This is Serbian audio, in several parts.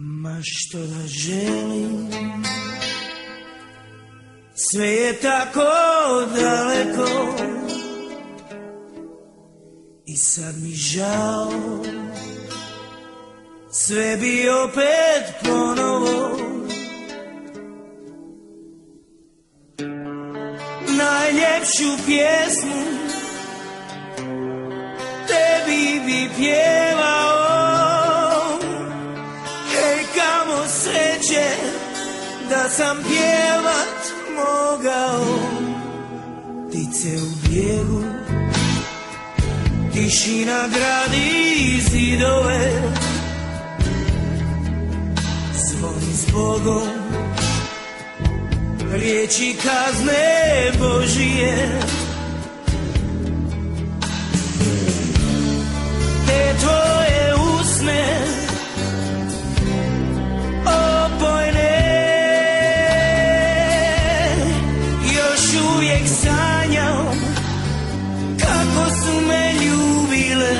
Ma što da želim, sve je tako daleko i sad mi žao, sve bi opet ponovo. Najljepšu pjesmu tebi bi pjevao. Hej, kamo sreće da sam pjevat mogao. Ptice u bijegu, tišina gradi zidove, zvoni zbogom, riječi kazne Božije. Te tvoje usne opojne, još uvijek sanjam kako su me ljubile.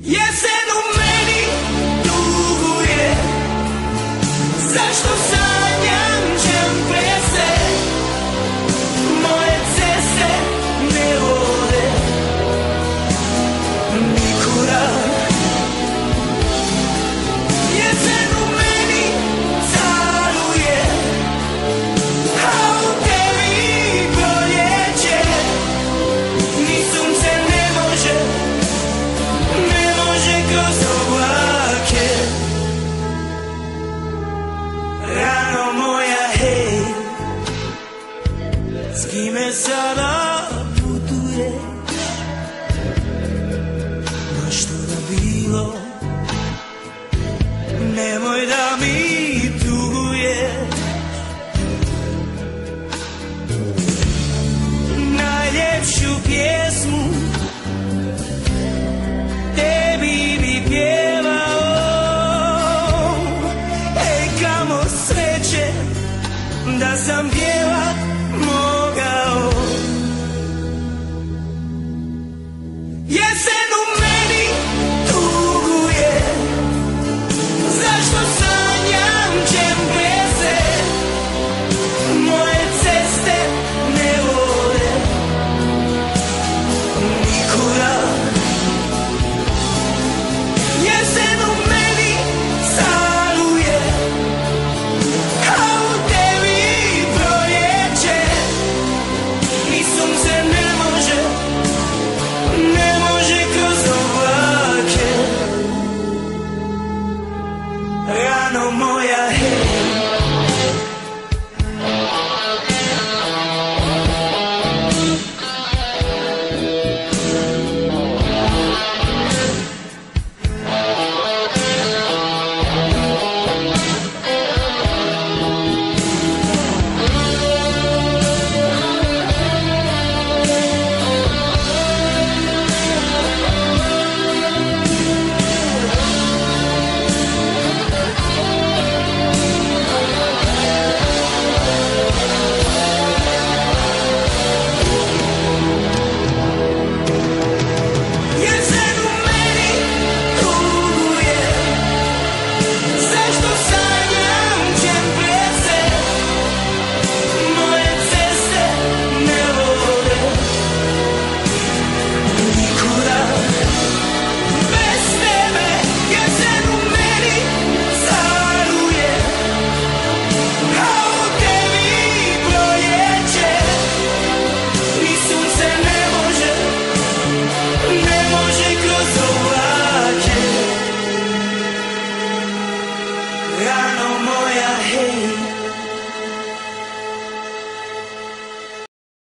Jesen u meni tuguje, zašto sanjam čemprese, moje ceste ne vode nikuda. Jesen u meni caruje, a u tebi proljeće, ni sunce ne može kroz oblake. Rano moja, hej, s kime sada putuješ? Ma što da bilo, nemoj da mi tuguješ. Najljepšu pjesmu tebi bi pjevao. Ej, kamo sreće da sam pjevao.